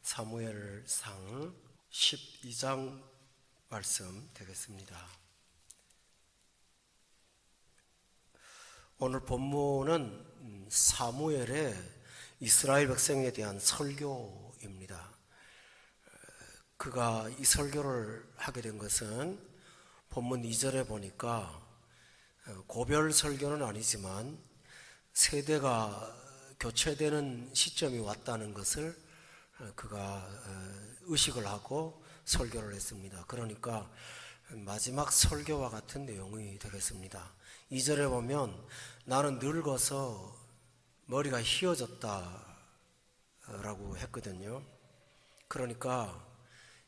사무엘상 12장 말씀 되겠습니다. 오늘 본문은 사무엘의 이스라엘 백성에 대한 설교입니다. 그가 이 설교를 하게 된 것은 본문 2절에 보니까 고별 설교는 아니지만 세대가 교체되는 시점이 왔다는 것을 그가 의식을 하고 설교를 했습니다. 그러니까 마지막 설교와 같은 내용이 되겠습니다. 2절에 보면 나는 늙어서 머리가 휘어졌다 라고 했거든요. 그러니까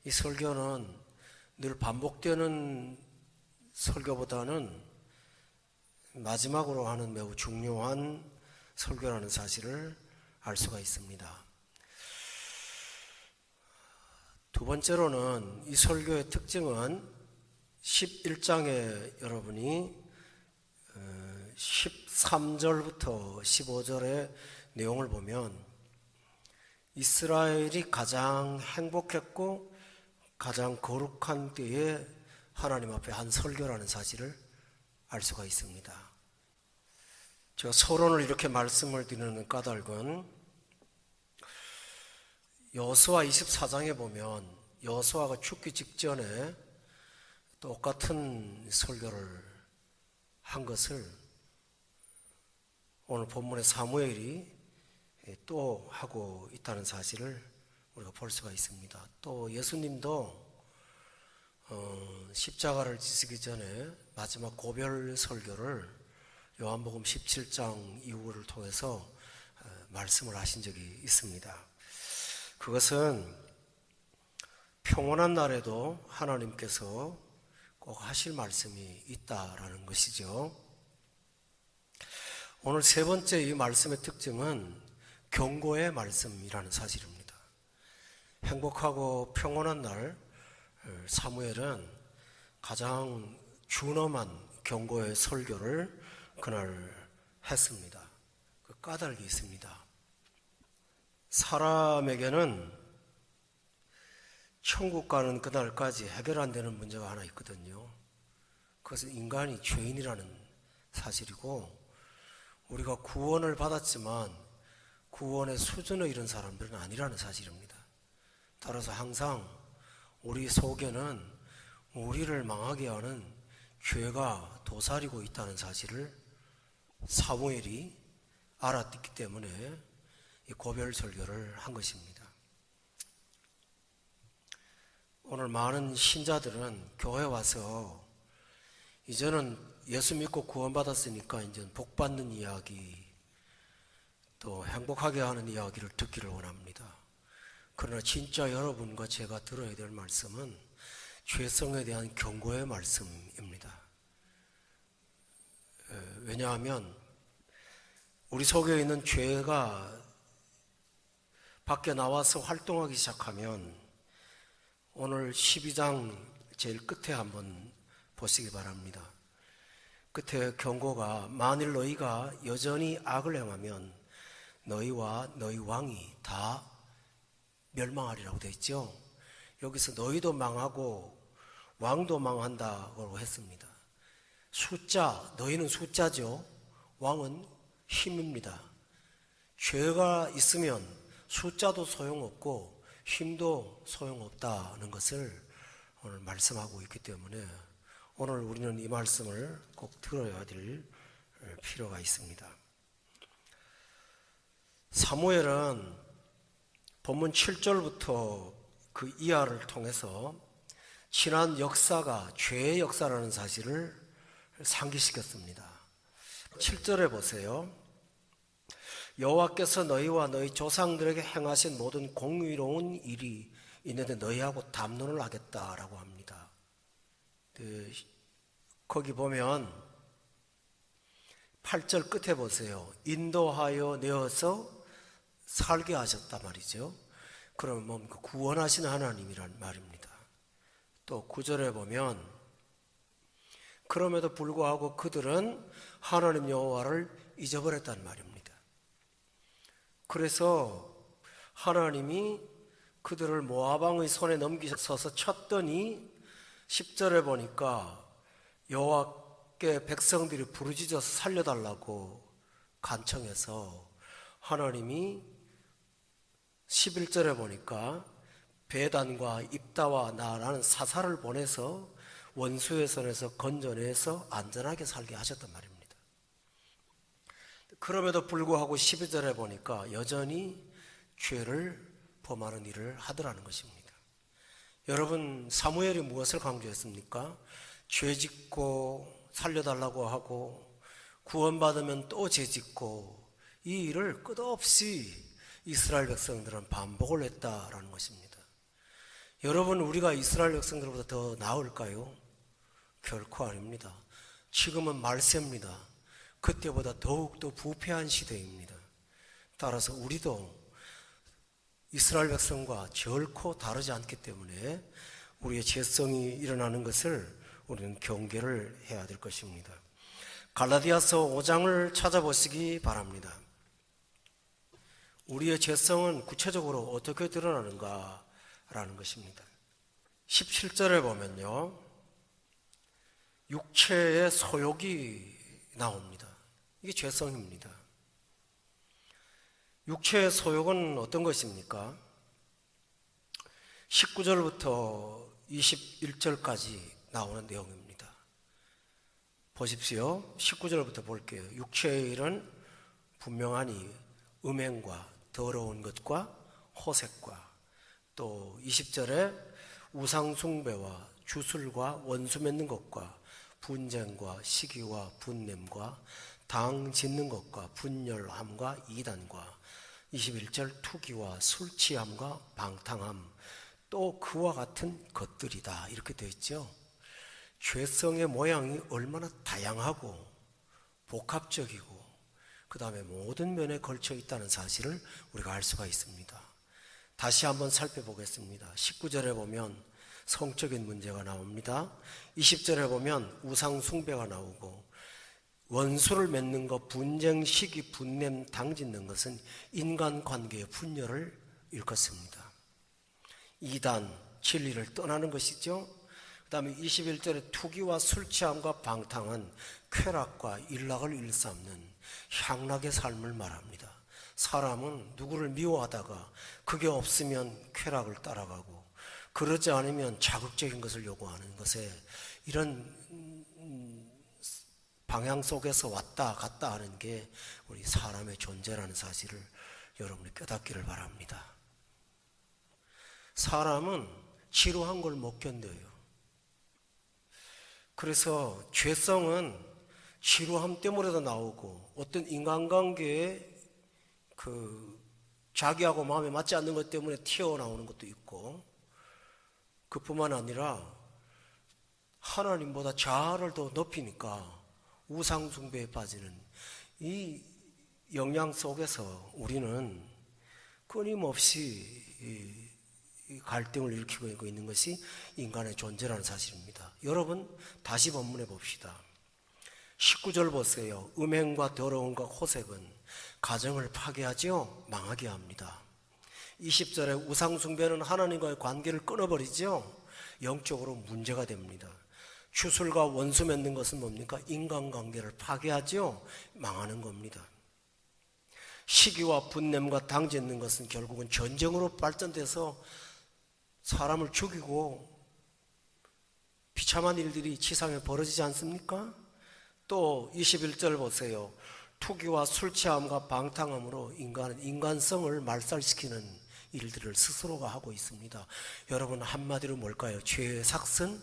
이 설교는 늘 반복되는 설교보다는 마지막으로 하는 매우 중요한 설교라는 사실을 알 수가 있습니다. 두 번째로는 이 설교의 특징은 11장에 여러분이 13절부터 15절의 내용을 보면 이스라엘이 가장 행복했고 가장 거룩한 때에 하나님 앞에 한 설교라는 사실을 알 수가 있습니다. 제가 서론을 이렇게 말씀을 드리는 까닭은 여호수아 24장에 보면 여호수아가 죽기 직전에 똑같은 설교를 한 것을 오늘 본문의 사무엘이 또 하고 있다는 사실을 우리가 볼 수가 있습니다. 또 예수님도 십자가를 지시기 전에 마지막 고별 설교를 요한복음 17장 이후를 통해서 말씀을 하신 적이 있습니다. 그것은 평온한 날에도 하나님께서 꼭 하실 말씀이 있다라는 것이죠. 오늘 세 번째 이 말씀의 특징은 경고의 말씀이라는 사실입니다. 행복하고 평온한 날 사무엘은 가장 준엄한 경고의 설교를 그날 했습니다. 그 까닭이 있습니다. 사람에게는 천국 가는 그날까지 해결 안 되는 문제가 하나 있거든요. 그것은 인간이 죄인이라는 사실이고 우리가 구원을 받았지만 구원의 수준에 이른 사람들은 아니라는 사실입니다. 따라서 항상 우리 속에는 우리를 망하게 하는 죄가 도사리고 있다는 사실을 사무엘이 알았기 때문에 이 고별 설교를 한 것입니다. 오늘 많은 신자들은 교회 와서 이제는 예수 믿고 구원받았으니까 이제 복 받는 이야기 또 행복하게 하는 이야기를 듣기를 원합니다. 그러나 진짜 여러분과 제가 들어야 될 말씀은 죄성에 대한 경고의 말씀입니다. 왜냐하면 우리 속에 있는 죄가 밖에 나와서 활동하기 시작하면 오늘 12장 제일 끝에 한번 보시기 바랍니다. 끝에 경고가 만일 너희가 여전히 악을 행하면 너희와 너희 왕이 다 멸망하리라고 되어 있죠. 여기서 너희도 망하고 왕도 망한다고 했습니다. 숫자, 너희는 숫자죠. 왕은 힘입니다. 죄가 있으면 숫자도 소용없고 힘도 소용없다는 것을 오늘 말씀하고 있기 때문에 오늘 우리는 이 말씀을 꼭 들어야 될 필요가 있습니다. 사무엘은 본문 7절부터 그 이하를 통해서 지난 역사가 죄의 역사라는 사실을 상기시켰습니다. 7절에 보세요. 여호와께서 너희와 너희 조상들에게 행하신 모든 공의로운 일이 있는데 너희하고 담론을 하겠다라고 합니다. 거기 보면 8절 끝에 보세요. 인도하여 내어서 살게 하셨다 말이죠. 그러면 뭡니까? 구원하시는 하나님이란 말입니다. 또 9절에 보면 그럼에도 불구하고 그들은 하나님 여호와를 잊어버렸단 말입니다. 그래서 하나님이 그들을 모압 왕의 손에 넘기셔서 쳤더니 10절에 보니까 여호와께 백성들이 부르짖어서 살려달라고 간청해서 하나님이 11절에 보니까 베단과 입다와 나라는 사사를 보내서 원수의 손에서 건져내서 안전하게 살게 하셨단 말입니다. 그럼에도 불구하고 12절에 보니까 여전히 죄를 범하는 일을 하더라는 것입니다. 여러분, 사무엘이 무엇을 강조했습니까? 죄 짓고 살려달라고 하고 구원받으면 또 죄 짓고 이 일을 끝없이 이스라엘 백성들은 반복을 했다라는 것입니다. 여러분, 우리가 이스라엘 백성들보다 더 나을까요? 결코 아닙니다. 지금은 말세입니다. 그때보다 더욱더 부패한 시대입니다. 따라서 우리도 이스라엘 백성과 결코 다르지 않기 때문에 우리의 죄성이 일어나는 것을 우리는 경계를 해야 될 것입니다. 갈라디아서 5장을 찾아보시기 바랍니다. 우리의 죄성은 구체적으로 어떻게 드러나는가라는 것입니다. 17절에 보면요, 육체의 소욕이 나옵니다. 이게 죄성입니다. 육체의 소욕은 어떤 것입니까? 19절부터 21절까지 나오는 내용입니다. 보십시오. 19절부터 볼게요. 육체의 일은 분명하니 음행과 더러운 것과 호색과, 또 20절에 우상숭배와 주술과 원수 맺는 것과 분쟁과 시기와 분냄과 당 짓는 것과 분열함과 이단과, 21절 투기와 술 취함과 방탕함, 또 그와 같은 것들이다, 이렇게 되어 있죠. 죄성의 모양이 얼마나 다양하고 복합적이고 그 다음에 모든 면에 걸쳐 있다는 사실을 우리가 알 수가 있습니다. 다시 한번 살펴보겠습니다. 19절에 보면 성적인 문제가 나옵니다. 20절에 보면 우상 숭배가 나오고, 원수를 맺는 것, 분쟁, 시기, 분냄, 당짓는 것은 인간관계의 분열을 일컫습니다. 이단, 진리를 떠나는 것이죠. 그 다음에 21절에 투기와 술취함과 방탕은 쾌락과 일락을 일삼는 향락의 삶을 말합니다. 사람은 누구를 미워하다가 그게 없으면 쾌락을 따라가고, 그러지 않으면 자극적인 것을 요구하는 것에, 이런 방향 속에서 왔다 갔다 하는 게 우리 사람의 존재라는 사실을 여러분이 깨닫기를 바랍니다. 사람은 지루한 걸 못 견뎌요. 그래서 죄성은 지루함 때문에도 나오고, 어떤 인간관계에 자기하고 마음에 맞지 않는 것 때문에 튀어나오는 것도 있고, 그뿐만 아니라 하나님보다 자아를 더 높이니까 우상숭배에 빠지는 이 영향 속에서 우리는 끊임없이 이 갈등을 일으키고 있는 것이 인간의 존재라는 사실입니다. 여러분, 다시 본문해 봅시다. 19절 보세요. 음행과 더러움과 호색은 가정을 파괴하지요, 망하게 합니다. 20절에 우상숭배는 하나님과의 관계를 끊어버리죠, 영적으로 문제가 됩니다. 주술과 원수 맺는 것은 뭡니까? 인간관계를 파괴하죠, 망하는 겁니다. 시기와 분냄과 당짓는 것은 결국은 전쟁으로 발전돼서 사람을 죽이고 비참한 일들이 지상에 벌어지지 않습니까? 또 21절 보세요. 투기와 술 취함과 방탕함으로 인간은 인간성을 말살시키는 일들을 스스로가 하고 있습니다. 여러분, 한마디로 뭘까요? 죄의 삭은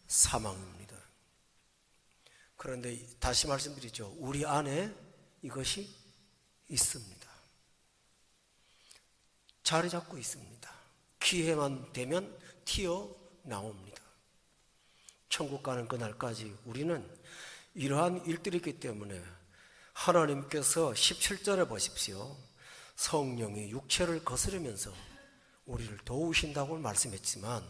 사망입니다. 그런데 다시 말씀드리죠. 우리 안에 이것이 있습니다. 자리 잡고 있습니다. 기회만 되면 튀어나옵니다. 천국 가는 그날까지 우리는 이러한 일들이 있기 때문에 하나님께서 17절에 보십시오. 성령이 육체를 거스르면서 우리를 도우신다고 말씀했지만,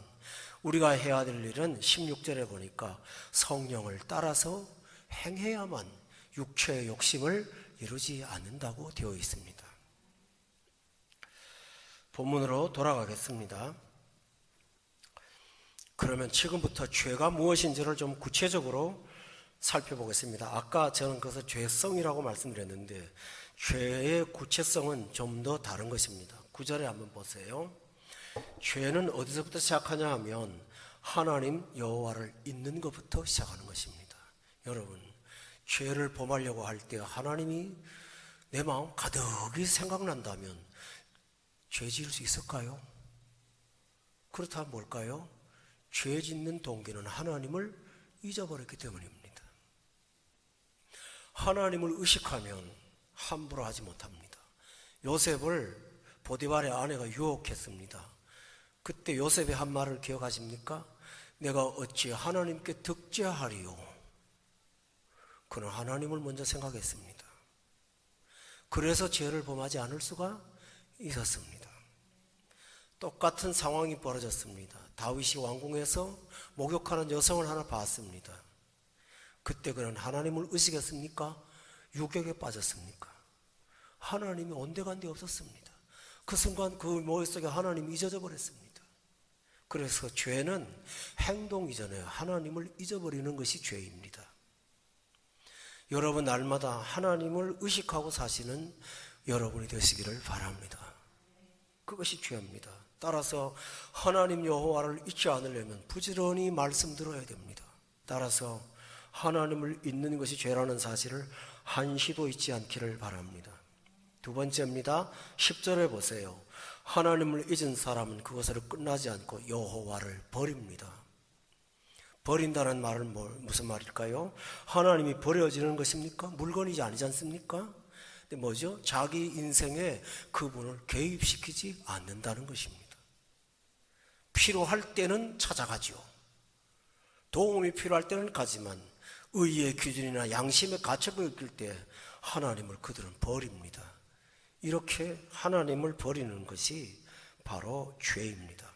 우리가 해야 될 일은 16절에 보니까 성령을 따라서 행해야만 육체의 욕심을 이루지 않는다고 되어 있습니다. 본문으로 돌아가겠습니다. 그러면 지금부터 죄가 무엇인지를 좀 구체적으로 살펴보겠습니다. 아까 저는 그것을 죄성이라고 말씀드렸는데 죄의 구체성은 좀 더 다른 것입니다. 9절에 한번 보세요. 죄는 어디서부터 시작하냐 하면 하나님 여호와를 잊는 것부터 시작하는 것입니다. 여러분, 죄를 범하려고 할 때 하나님이 내 마음 가득히 생각난다면 죄 지을 수 있을까요? 그렇다면 뭘까요? 죄 짓는 동기는 하나님을 잊어버렸기 때문입니다. 하나님을 의식하면 함부로 하지 못합니다. 요셉을 보디발의 아내가 유혹했습니다. 그때 요셉의 한 말을 기억하십니까? 내가 어찌 하나님께 득죄하리요? 그는 하나님을 먼저 생각했습니다. 그래서 죄를 범하지 않을 수가 있었습니다. 똑같은 상황이 벌어졌습니다. 다윗이 왕궁에서 목욕하는 여성을 하나 봤습니다. 그때 그는 하나님을 의식했습니까? 유격에 빠졌습니까? 하나님이 온데간데 없었습니다. 그 순간 그 머릿속에 하나님이 잊어져 버렸습니다. 그래서 죄는 행동 이전에 하나님을 잊어버리는 것이 죄입니다. 여러분 날마다 하나님을 의식하고 사시는 여러분이 되시기를 바랍니다. 그것이 죄입니다. 따라서 하나님 여호와를 잊지 않으려면 부지런히 말씀 들어야 됩니다. 따라서 하나님을 잊는 것이 죄라는 사실을 한시도 잊지 않기를 바랍니다. 두 번째입니다. 10절에 보세요. 하나님을 잊은 사람은 그것으로 끝나지 않고 여호와를 버립니다. 버린다는 말은 무슨 말일까요? 하나님이 버려지는 것입니까? 물건이지 아니지 않습니까? 근데 뭐죠? 자기 인생에 그분을 개입시키지 않는다는 것입니다. 필요할 때는 찾아가죠. 도움이 필요할 때는 가지만 의의 기준이나 양심의 가책을 느낄 때 하나님을 그들은 버립니다. 이렇게 하나님을 버리는 것이 바로 죄입니다.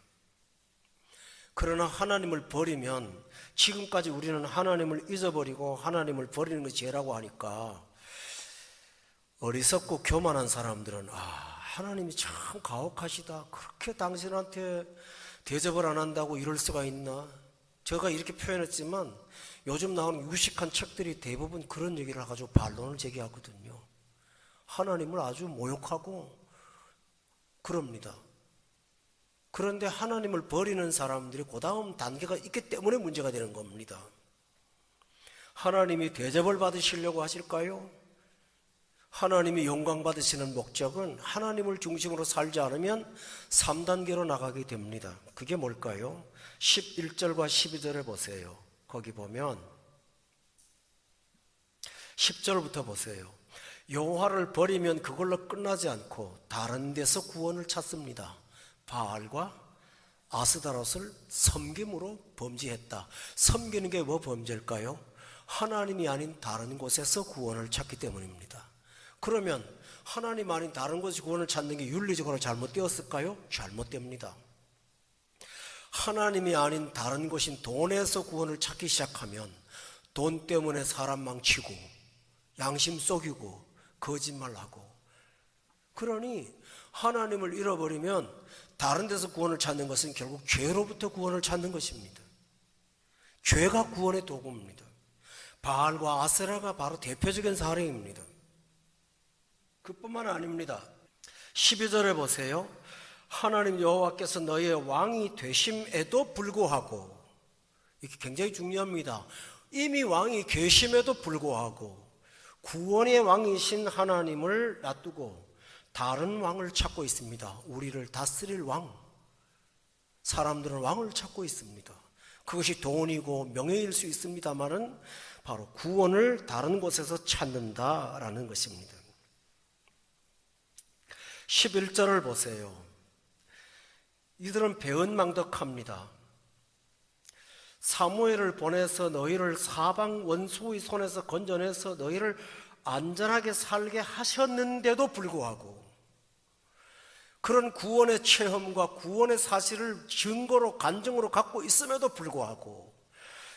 그러나 하나님을 버리면 지금까지 우리는 하나님을 잊어버리고 하나님을 버리는 것이 죄라고 하니까 어리석고 교만한 사람들은 하나님이 참 가혹하시다. 그렇게 당신한테 대접을 안 한다고 이럴 수가 있나? 제가 이렇게 표현했지만 요즘 나오는 유식한 책들이 대부분 그런 얘기를 가지고 반론을 제기하거든요. 하나님을 아주 모욕하고 그럽니다. 그런데 하나님을 버리는 사람들이 그 다음 단계가 있기 때문에 문제가 되는 겁니다. 하나님이 대접을 받으시려고 하실까요? 하나님이 영광 받으시는 목적은 하나님을 중심으로 살지 않으면 3단계로 나가게 됩니다. 그게 뭘까요? 11절과 12절에 보세요. 거기 보면 10절부터 보세요. 여호와를 버리면 그걸로 끝나지 않고 다른 데서 구원을 찾습니다. 바알과 아스다롯을 섬김으로 범죄했다. 섬기는 게 뭐 범죄일까요? 하나님이 아닌 다른 곳에서 구원을 찾기 때문입니다. 그러면 하나님 아닌 다른 곳에서 구원을 찾는 게 윤리적으로 잘못되었을까요? 잘못됩니다. 하나님이 아닌 다른 곳인 돈에서 구원을 찾기 시작하면 돈 때문에 사람 망치고 양심 속이고 거짓말하고, 그러니 하나님을 잃어버리면 다른 데서 구원을 찾는 것은 결국 죄로부터 구원을 찾는 것입니다. 죄가 구원의 도구입니다. 바알과 아세라가 바로 대표적인 사례입니다. 그뿐만 아닙니다. 12절에 보세요. 하나님 여호와께서 너희의 왕이 되심에도 불구하고, 이게 굉장히 중요합니다. 이미 왕이 계심에도 불구하고 구원의 왕이신 하나님을 놔두고 다른 왕을 찾고 있습니다. 우리를 다스릴 왕. 사람들은 왕을 찾고 있습니다. 그것이 돈이고 명예일 수 있습니다만은 바로 구원을 다른 곳에서 찾는다라는 것입니다. 11절을 보세요. 이들은 배은망덕합니다. 사무엘을 보내서 너희를 사방 원수의 손에서 건져내서 너희를 안전하게 살게 하셨는데도 불구하고, 그런 구원의 체험과 구원의 사실을 증거로 간증으로 갖고 있음에도 불구하고,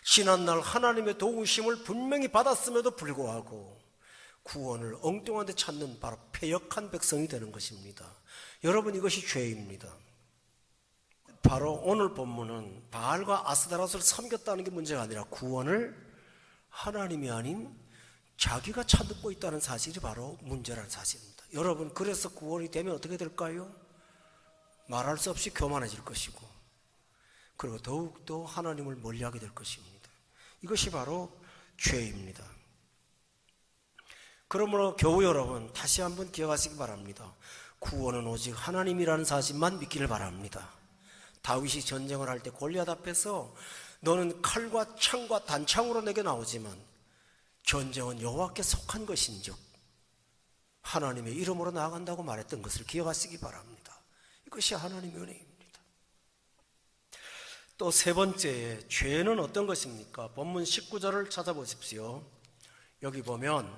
지난날 하나님의 도우심을 분명히 받았음에도 불구하고 구원을 엉뚱한 데 찾는 바로 패역한 백성이 되는 것입니다. 여러분, 이것이 죄입니다. 바로 오늘 본문은 바알과 아스타롯을 섬겼다는 게 문제가 아니라 구원을 하나님이 아닌 자기가 찾고 있다는 사실이 바로 문제라는 사실입니다. 여러분, 그래서 구원이 되면 어떻게 될까요? 말할 수 없이 교만해질 것이고, 그리고 더욱더 하나님을 멀리하게 될 것입니다. 이것이 바로 죄입니다. 그러므로 교우 여러분, 다시 한번 기억하시기 바랍니다. 구원은 오직 하나님이라는 사실만 믿기를 바랍니다. 다윗이 전쟁을 할 때 골리앗 앞에서 너는 칼과 창과 단창으로 내게 나오지만 전쟁은 여호와께 속한 것인즉 하나님의 이름으로 나아간다고 말했던 것을 기억하시기 바랍니다. 이것이 하나님의 은혜입니다. 또 세 번째, 죄는 어떤 것입니까? 본문 19절을 찾아보십시오. 여기 보면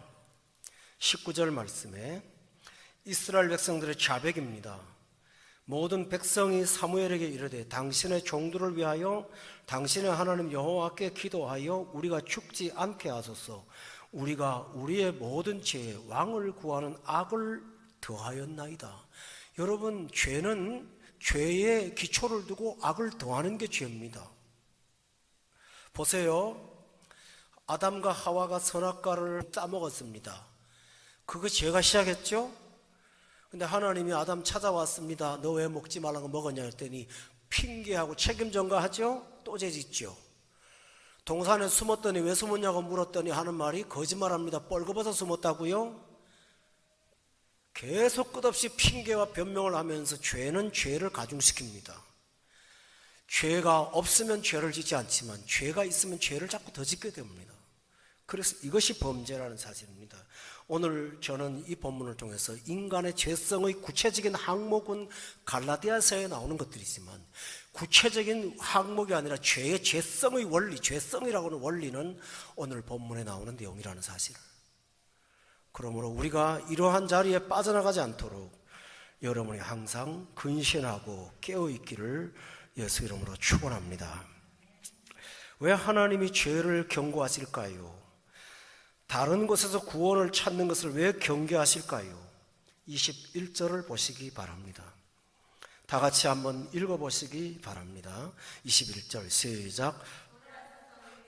19절 말씀에 이스라엘 백성들의 자백입니다. 모든 백성이 사무엘에게 이르되 당신의 종들을 위하여 당신의 하나님 여호와께 기도하여 우리가 죽지 않게 하소서. 우리가 우리의 모든 죄에 왕을 구하는 악을 더하였나이다. 여러분, 죄는 죄의 기초를 두고 악을 더하는 게 죄입니다. 보세요. 아담과 하와가 선악과를 따먹었습니다. 그거 죄가 시작했죠? 근데 하나님이 아담 찾아왔습니다. 너 왜 먹지 말라고 먹었냐 했더니 핑계하고 책임 전가하죠? 또 죄짓죠. 동산에 숨었더니 왜 숨었냐고 물었더니 하는 말이 거짓말합니다. 뻘거벗어 숨었다고요? 계속 끝없이 핑계와 변명을 하면서 죄는 죄를 가중시킵니다. 죄가 없으면 죄를 짓지 않지만 죄가 있으면 죄를 자꾸 더 짓게 됩니다. 그래서 이것이 범죄라는 사실입니다. 오늘 저는 이 본문을 통해서 인간의 죄성의 구체적인 항목은 갈라디아서에 나오는 것들이지만 구체적인 항목이 아니라 죄의 죄성의 원리, 죄성이라고 하는 원리는 오늘 본문에 나오는 내용이라는 사실을. 그러므로 우리가 이러한 자리에 빠져나가지 않도록 여러분이 항상 근신하고 깨어있기를 예수 이름으로 축원합니다. 왜 하나님이 죄를 경고하실까요? 다른 곳에서 구원을 찾는 것을 왜 경계하실까요? 21절을 보시기 바랍니다. 다 같이 한번 읽어보시기 바랍니다. 21절 시작.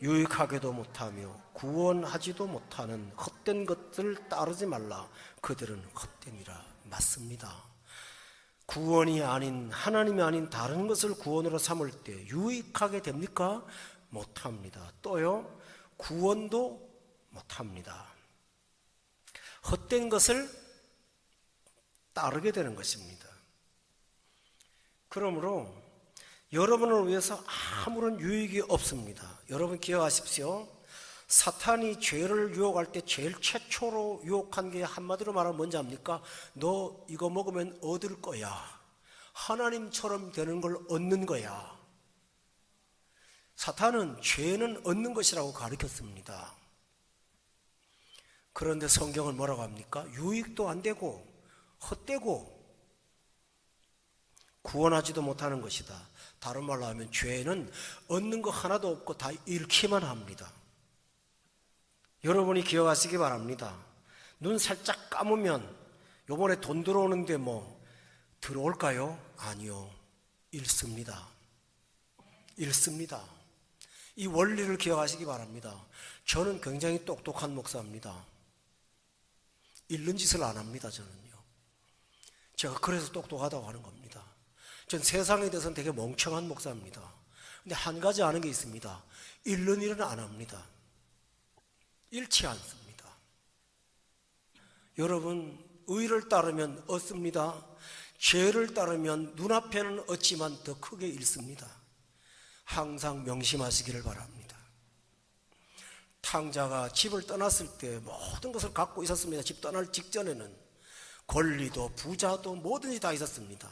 유익하게도 못하며 구원하지도 못하는 헛된 것들 따르지 말라. 그들은 헛되니라. 맞습니다. 구원이 아닌, 하나님이 아닌 다른 것을 구원으로 삼을 때 유익하게 됩니까? 못합니다. 또요, 구원도 못합니다. 헛된 것을 따르게 되는 것입니다. 그러므로 여러분을 위해서 아무런 유익이 없습니다. 여러분 기억하십시오. 사탄이 죄를 유혹할 때 제일 최초로 유혹한 게 한마디로 말하면 뭔지 압니까? 너 이거 먹으면 얻을 거야. 하나님처럼 되는 걸 얻는 거야. 사탄은 죄는 얻는 것이라고 가르쳤습니다. 그런데 성경은 뭐라고 합니까? 유익도 안 되고 헛되고 구원하지도 못하는 것이다. 다른 말로 하면 죄는 얻는 거 하나도 없고 다 잃기만 합니다. 여러분이 기억하시기 바랍니다. 눈 살짝 감으면 요번에 돈 들어오는데 뭐 들어올까요? 아니요. 잃습니다. 잃습니다. 이 원리를 기억하시기 바랍니다. 저는 굉장히 똑똑한 목사입니다. 잃는 짓을 안 합니다. 저는요. 제가 그래서 똑똑하다고 하는 겁니다. 전 세상에 대해서는 되게 멍청한 목사입니다. 근데 한 가지 아는 게 있습니다. 잃는 일은 안 합니다. 잃지 않습니다. 여러분, 의를 따르면 얻습니다. 죄를 따르면 눈앞에는 얻지만 더 크게 잃습니다. 항상 명심하시기를 바랍니다. 탕자가 집을 떠났을 때 모든 것을 갖고 있었습니다. 집 떠날 직전에는 권리도 부자도 뭐든지 다 있었습니다.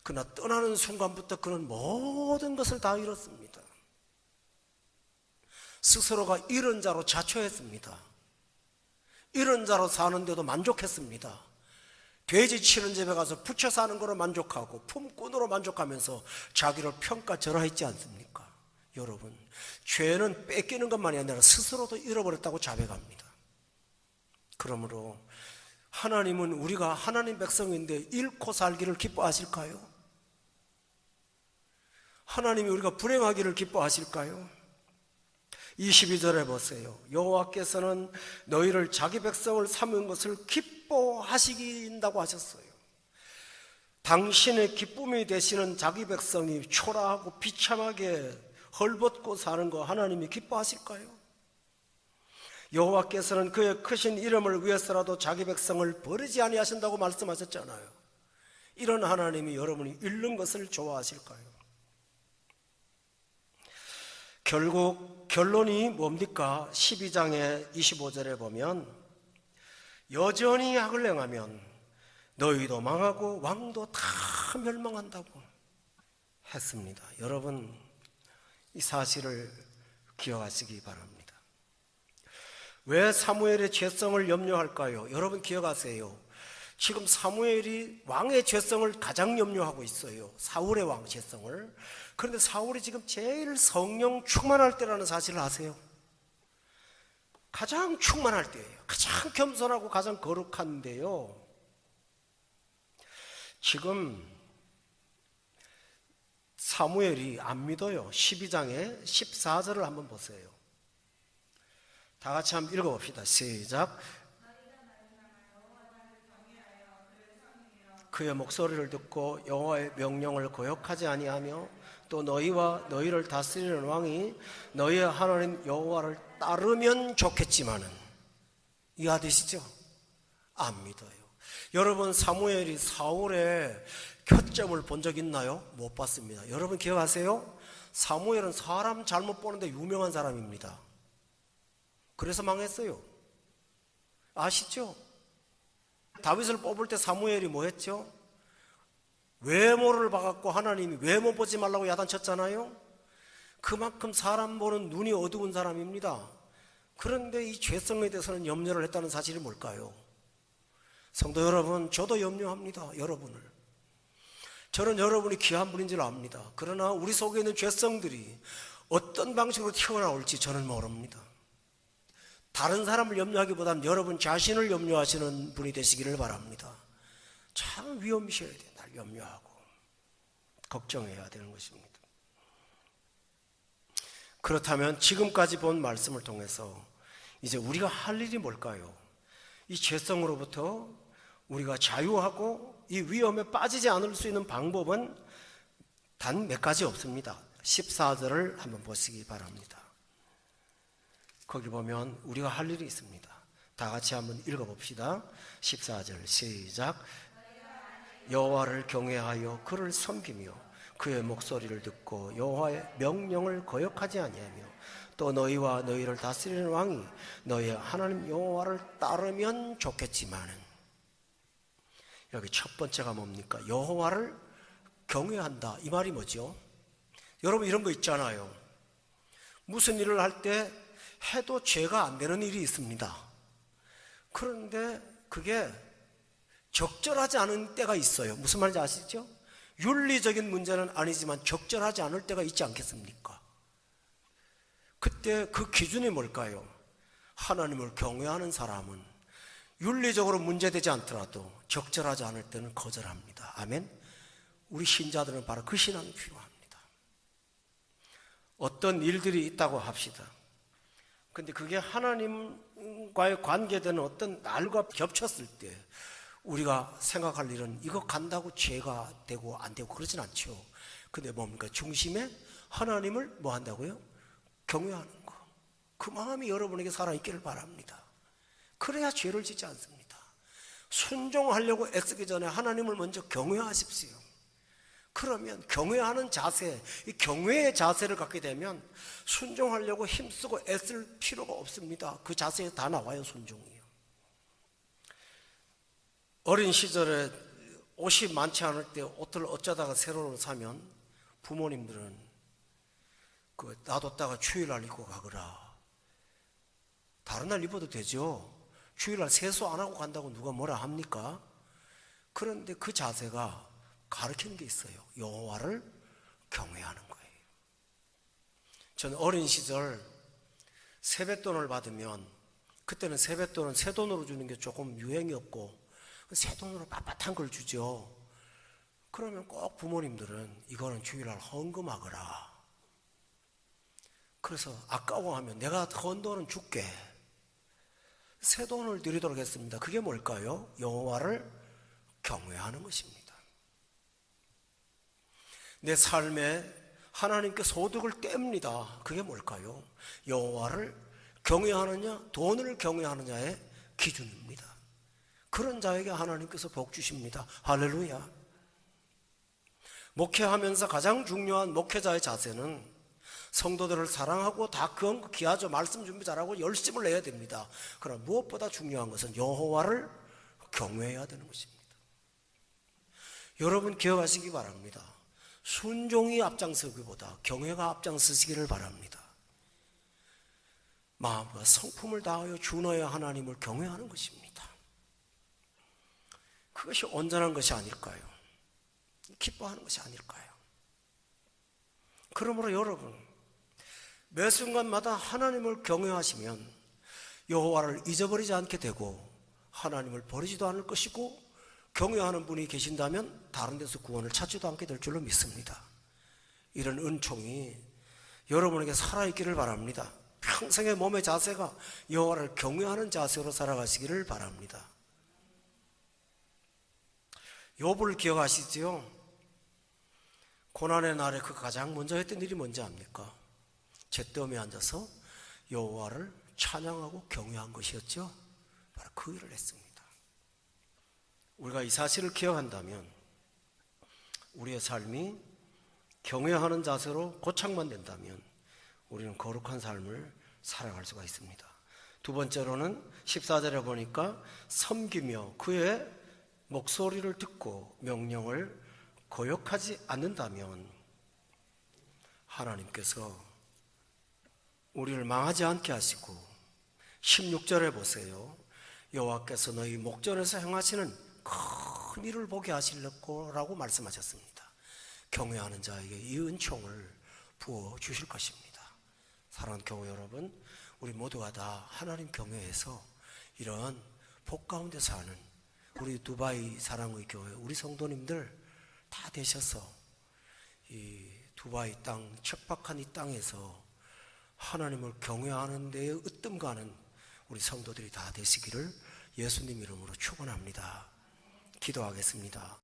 그러나 떠나는 순간부터 그는 모든 것을 다 잃었습니다. 스스로가 잃은 자로 자초했습니다. 잃은 자로 사는데도 만족했습니다. 돼지 치는 집에 가서 부쳐 사는 거로 만족하고 품꾼으로 만족하면서 자기를 평가절하했지 않습니까? 여러분, 죄는 뺏기는 것만이 아니라 스스로도 잃어버렸다고 자백합니다. 그러므로 하나님은 우리가 하나님 백성인데 잃고 살기를 기뻐하실까요? 하나님이 우리가 불행하기를 기뻐하실까요? 22절에 보세요. 여호와께서는 너희를 자기 백성을 삼은 것을 기뻐하시긴다고 하셨어요. 당신의 기쁨이 되시는 자기 백성이 초라하고 비참하게 헐벗고 사는 거 하나님이 기뻐하실까요? 여호와께서는 그의 크신 이름을 위해서라도 자기 백성을 버리지 아니하신다고 말씀하셨잖아요. 이런 하나님이 여러분이 잃는 것을 좋아하실까요? 결국 결론이 뭡니까? 12장의 25절에 보면 여전히 악을 행하면 너희도 망하고 왕도 다 멸망한다고 했습니다. 여러분, 이 사실을 기억하시기 바랍니다. 왜 사무엘의 죄성을 염려할까요? 여러분 기억하세요. 지금 사무엘이 왕의 죄성을 가장 염려하고 있어요. 사울의 왕 죄성을. 그런데 사울이 지금 제일 성령 충만할 때라는 사실을 아세요? 가장 충만할 때예요. 가장 겸손하고 가장 거룩한데요. 지금 사무엘이 안 믿어요. 12장의 14절을 한번 보세요. 다 같이 한번 읽어봅시다. 시작. 그의 목소리를 듣고 여호와의 명령을 거역하지 아니하며 또 너희와 너희를 다스리는 왕이 너희의 하나님 여호와를 따르면 좋겠지만은, 이해되시죠? 안 믿어요. 여러분, 사무엘이 사울의 표점을 본 적 있나요? 못 봤습니다. 여러분 기억하세요? 사무엘은 사람 잘못 보는데 유명한 사람입니다. 그래서 망했어요. 아시죠? 다윗을 뽑을 때 사무엘이 뭐 했죠? 외모를 봐갖고 하나님이 외모 보지 말라고 야단쳤잖아요. 그만큼 사람 보는 눈이 어두운 사람입니다. 그런데 이 죄성에 대해서는 염려를 했다는 사실이 뭘까요? 성도 여러분, 저도 염려합니다. 여러분을. 저는 여러분이 귀한 분인 줄 압니다. 그러나 우리 속에 있는 죄성들이 어떤 방식으로 튀어나올지 저는 모릅니다. 다른 사람을 염려하기보다는 여러분 자신을 염려하시는 분이 되시기를 바랍니다. 참 위험이셔야 돼요. 날 염려하고 걱정해야 되는 것입니다. 그렇다면 지금까지 본 말씀을 통해서 이제 우리가 할 일이 뭘까요? 이 죄성으로부터 우리가 자유하고 이 위험에 빠지지 않을 수 있는 방법은 단 몇 가지 없습니다. 14절을 한번 보시기 바랍니다. 거기 보면 우리가 할 일이 있습니다. 다 같이 한번 읽어봅시다. 14절 시작. 여호와를 경외하여 그를 섬기며 그의 목소리를 듣고 여호와의 명령을 거역하지 아니하며 또 너희와 너희를 다스리는 왕이 너희의 하나님 여호와를 따르면 좋겠지만은, 여기 첫 번째가 뭡니까? 여호와를 경외한다. 이 말이 뭐죠? 여러분 이런 거 있잖아요. 무슨 일을 할 때 해도 죄가 안 되는 일이 있습니다. 그런데 그게 적절하지 않은 때가 있어요. 무슨 말인지 아시죠? 윤리적인 문제는 아니지만 적절하지 않을 때가 있지 않겠습니까? 그때 그 기준이 뭘까요? 하나님을 경외하는 사람은 윤리적으로 문제되지 않더라도 적절하지 않을 때는 거절합니다. 아멘? 우리 신자들은 바로 그 신앙이 필요합니다. 어떤 일들이 있다고 합시다. 근데 그게 하나님과의 관계되는 어떤 날과 겹쳤을 때 우리가 생각할 일은 이거 간다고 죄가 되고 안 되고 그러진 않죠. 근데 뭡니까? 중심에 하나님을 뭐 한다고요? 경외하는 거. 그 마음이 여러분에게 살아있기를 바랍니다. 그래야 죄를 짓지 않습니다. 순종하려고 애쓰기 전에 하나님을 먼저 경외하십시오. 그러면 경외하는 자세, 이 경외의 자세를 갖게 되면 순종하려고 힘쓰고 애쓸 필요가 없습니다. 그 자세에 다 나와요, 순종이요. 어린 시절에 옷이 많지 않을 때 옷을 어쩌다가 새로 운 사면 부모님들은 놔뒀다가 주일날 입고 가거라. 다른 날 입어도 되죠. 주일날 세수 안 하고 간다고 누가 뭐라 합니까? 그런데 그 자세가 가르치는 게 있어요. 여호와를 경외하는 거예요. 저는 어린 시절 세뱃돈을 받으면, 그때는 세뱃돈은 새 돈으로 주는 게 조금 유행이었고 새 돈으로 빳빳한 걸 주죠. 그러면 꼭 부모님들은 이거는 주일날 헌금하거라. 그래서 아까워하면 내가 헌 돈은 줄게. 새 돈을 드리도록 했습니다. 그게 뭘까요? 여호와를 경외하는 것입니다. 내 삶에 하나님께 소득을 뗍니다. 그게 뭘까요? 여호와를 경외하느냐, 돈을 경외하느냐의 기준입니다. 그런 자에게 하나님께서 복 주십니다. 할렐루야. 목회하면서 가장 중요한 목회자의 자세는 성도들을 사랑하고 다 기하죠. 말씀 준비 잘하고 열심을 내야 됩니다. 그러나 무엇보다 중요한 것은 여호와를 경외해야 되는 것입니다. 여러분 기억하시기 바랍니다. 순종이 앞장서기보다 경외가 앞장서시기를 바랍니다. 마음과 성품을 다하여 준하여 하나님을 경외하는 것입니다. 그것이 온전한 것이 아닐까요? 기뻐하는 것이 아닐까요? 그러므로 여러분, 매 순간마다 하나님을 경외하시면 여호와를 잊어버리지 않게 되고 하나님을 버리지도 않을 것이고, 경외하는 분이 계신다면 다른 데서 구원을 찾지도 않게 될 줄로 믿습니다. 이런 은총이 여러분에게 살아있기를 바랍니다. 평생의 몸의 자세가 여호와를 경외하는 자세로 살아가시기를 바랍니다. 욥을 기억하시지요? 고난의 날에 그 가장 먼저 했던 일이 뭔지 압니까? 잿더미에 앉아서 여호와를 찬양하고 경외한 것이었죠. 바로 그 일을 했습니다. 우리가 이 사실을 기억한다면 우리의 삶이 경외하는 자세로 고착만 된다면 우리는 거룩한 삶을 살아갈 수가 있습니다. 두 번째로는 14절에 보니까 섬기며 그의 목소리를 듣고 명령을 거역하지 않는다면 하나님께서 우리를 망하지 않게 하시고, 16절에 보세요. 여호와께서 너희 목전에서 행하시는 큰 일을 보게 하실 거라고 말씀하셨습니다. 경외하는 자에게 이 은총을 부어 주실 것입니다. 사랑하는 교회 여러분, 우리 모두가 다 하나님 경외해서 이런 복 가운데 사는 우리 두바이 사랑의 교회 우리 성도님들 다 되셔서 이 두바이 땅, 척박한 이 땅에서 하나님을 경외하는 데에 으뜸 가는 우리 성도들이 다 되시기를 예수님 이름으로 축원합니다. 기도하겠습니다.